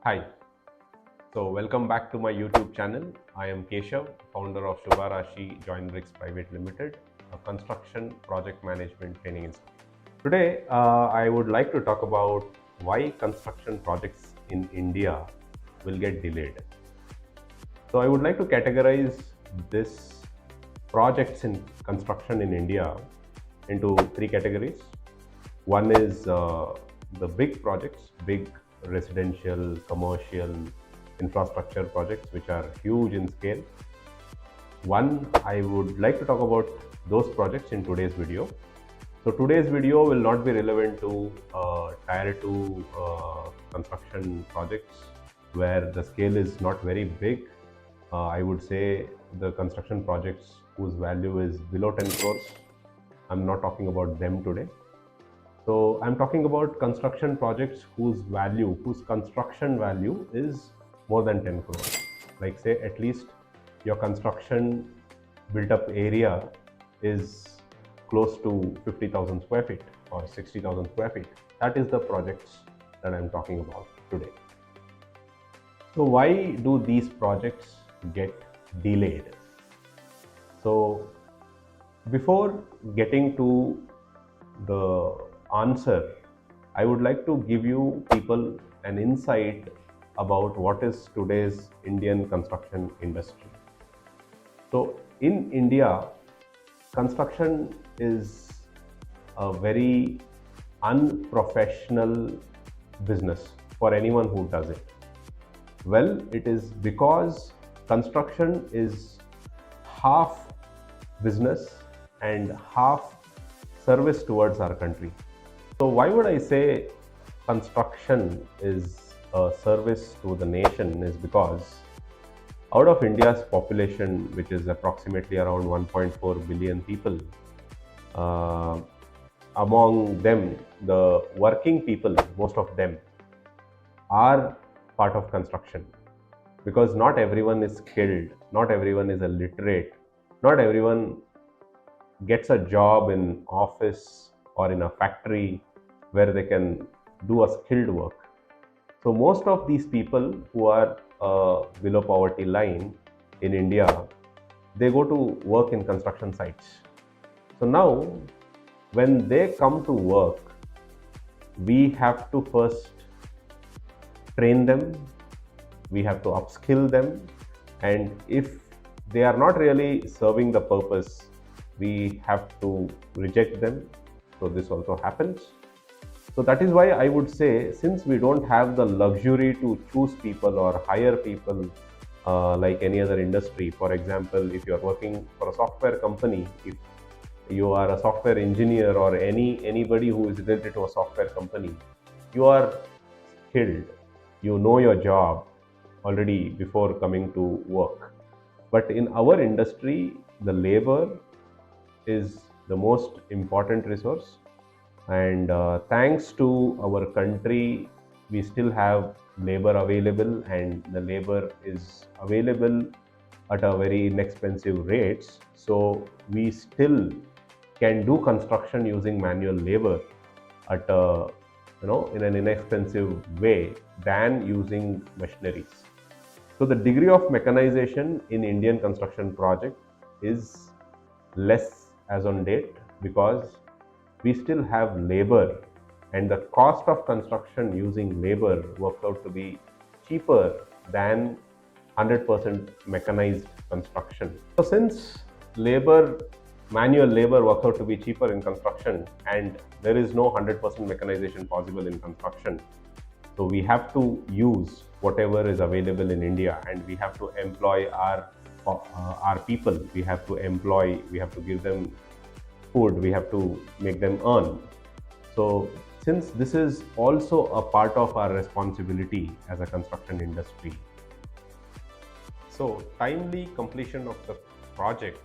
Hi, so welcome back to my YouTube channel. I am Keshav, founder of Subarashi Joinebricks Private Limited, a construction project management training institute. Today, I would like to talk about why construction projects in India will get delayed. So I would like to categorize this projects in construction in India into three categories. One is the big projects, big residential, commercial, infrastructure projects which are huge in scale. One, I would like to talk about those projects in today's video. So today's video will not be relevant to tier 2 construction projects where the scale is not very big. I would say the construction projects whose value is below 10 crores. I'm not talking about them today. So I'm talking about construction projects whose construction value is more than 10 crores. Like say at least your construction built up area is close to 50,000 square feet or 60,000 square feet. That is the projects that I'm talking about today. So why do these projects get delayed? So before getting to the answer, I would like to give you people an insight about what is today's Indian construction industry. So in India, construction is a very unprofessional business for anyone who does it. Well, it is because construction is half business and half service towards our country. So why would I say construction is a service to the nation is because out of India's population, which is approximately around 1.4 billion people, uh, among them, the working people, most of them are part of construction because not everyone is skilled, not everyone is a literate, not everyone gets a job in office or in a factory where they can do a skilled work. So most of these people who are below poverty line in India, they go to work in construction sites. So now when they come to work, we have to first train them, we have to upskill them, and if they are not really serving the purpose, we have to reject them. So this also happens. So that is why I would say, since we don't have the luxury to choose people or hire people like any other industry. For example, if you are working for a software company, if you are a software engineer or anybody who is related to a software company, you are skilled, you know your job already before coming to work. But in our industry, the labor is the most important resource, and thanks to our country, we still have labor available, and the labor is available at a very inexpensive rates. So we still can do construction using manual labor at a, in an inexpensive way than using machineries. So the degree of mechanization in Indian construction project is less as on date because we still have labor, and the cost of construction using labor works out to be cheaper than 100% mechanized construction. So since manual labor works out to be cheaper in construction, and there is no 100% mechanization possible in construction, so we have to use whatever is available in India, and we have to employ our people. We have to give them food, we have to make them earn. So since this is also a part of our responsibility as a construction industry, so timely completion of the project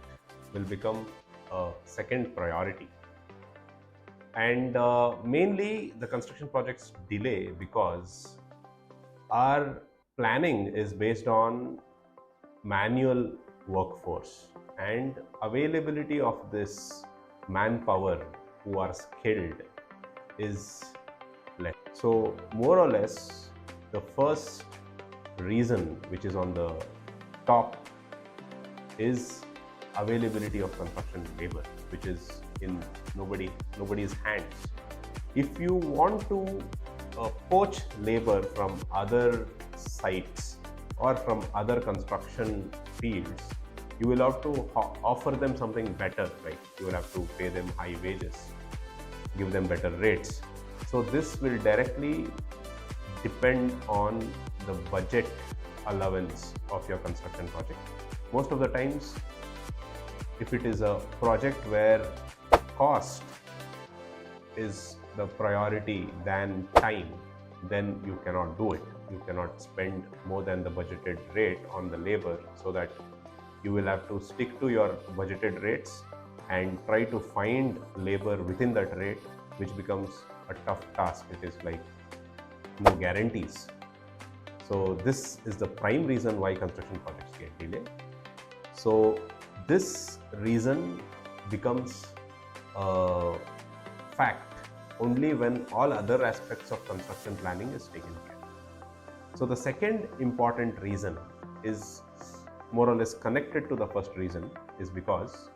will become a second priority. And mainly the construction projects delay because our planning is based on manual workforce, and availability of this manpower who are skilled is less. So more or less, the first reason which is on the top is availability of construction labor, which is in nobody's hands. If you want to poach labor from other sites or from other construction fields, you will have to offer them something better, right? You will have to pay them high wages, give them better rates. So this will directly depend on the budget allowance of your construction project. Most of the times, if it is a project where cost is the priority than time, then you cannot do it. You cannot spend more than the budgeted rate on the labor, so that you will have to stick to your budgeted rates and try to find labor within that rate, which becomes a tough task. It is like no guarantees. So this is the prime reason why construction projects get delayed. So this reason becomes a fact only when all other aspects of construction planning is taken care of. So the second important reason is more or less connected to the first reason, is because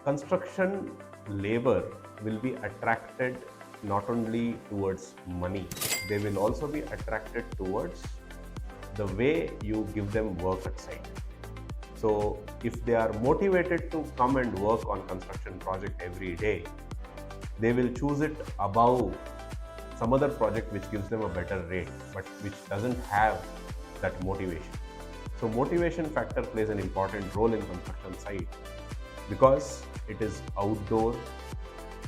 construction labor will be attracted not only towards money, they will also be attracted towards the way you give them work at site. So if they are motivated to come and work on construction project every day, they will choose it above some other project which gives them a better rate, but which doesn't have that motivation. So motivation factor plays an important role in construction site, because it is outdoor,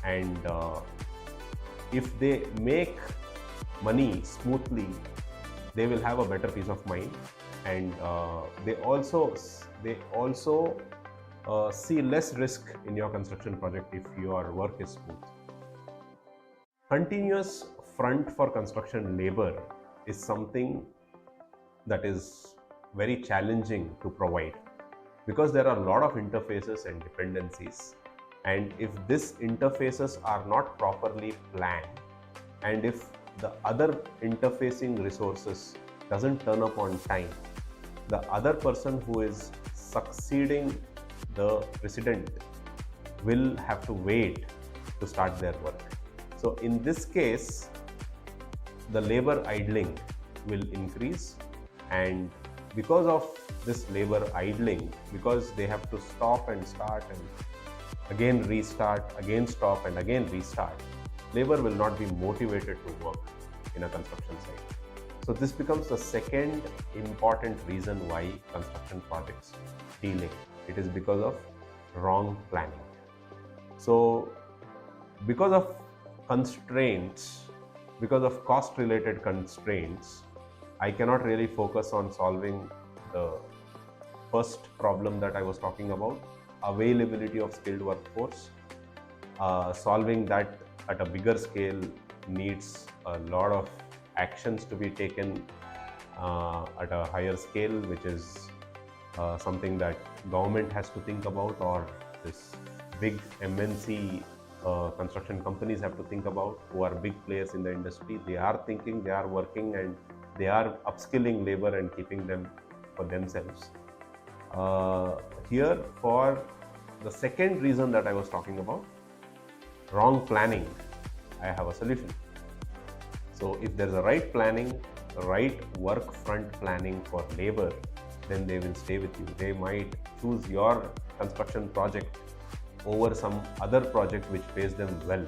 and if they make money smoothly, they will have a better peace of mind, and they also see less risk in your construction project if your work is smooth. Continuous front for construction labor is something that is very challenging to provide, because there are a lot of interfaces and dependencies, and if these interfaces are not properly planned, and if the other interfacing resources doesn't turn up on time, the other person who is succeeding the precedent will have to wait to start their work. So in this case, the labor idling will increase, and because of this labor idling, because they have to stop and start and again restart, again stop and again restart, labor will not be motivated to work in a construction site. So this becomes the second important reason why construction projects delay. It is because of wrong planning. So because of constraints, because of cost related constraints, I cannot really focus on solving the first problem that I was talking about, availability of skilled workforce. Solving that at a bigger scale needs a lot of actions to be taken at a higher scale, which is something that government has to think about, or this big MNC construction companies have to think about, who are big players in the industry. They are thinking, they are working, and they are upskilling labor and keeping them for themselves. Here, for the second reason that I was talking about, wrong planning, I have a solution. So if there's a right planning, right work front planning for labor, then they will stay with you. They might choose your construction project over some other project which pays them well,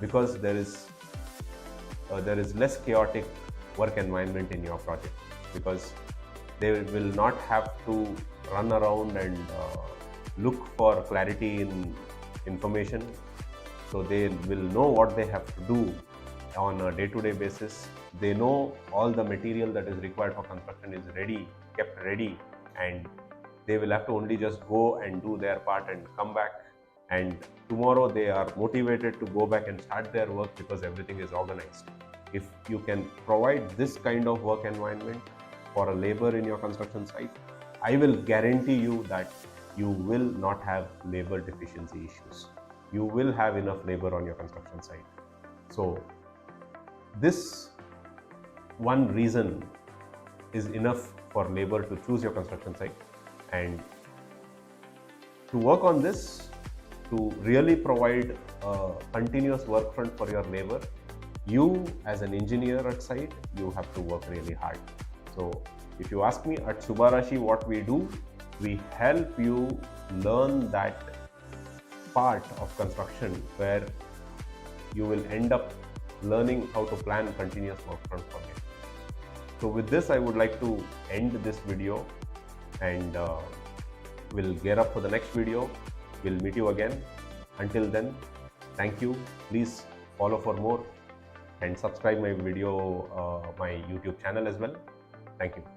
because there is less chaotic work environment in your project, because they will not have to run around and look for clarity in information. So they will know what they have to do on a day-to-day basis. They know all the material that is required for construction is ready, kept ready, and they will have to only just go and do their part and come back. And tomorrow they are motivated to go back and start their work, because everything is organized. If you can provide this kind of work environment for a labor in your construction site, I will guarantee you that you will not have labor deficiency issues. You will have enough labor on your construction site. So this one reason is enough for labor to choose your construction site. And to work on this, to really provide a continuous work front for your labor, you as an engineer at site, you have to work really hard. So if you ask me, at Subarashi, what we do, we help you learn that part of construction where you will end up learning how to plan continuous work front for you. So with this, I would like to end this video, and we'll gear up for the next video. We'll meet you again. Until then, thank you. Please follow for more and subscribe my video, my YouTube channel as well. Thank you.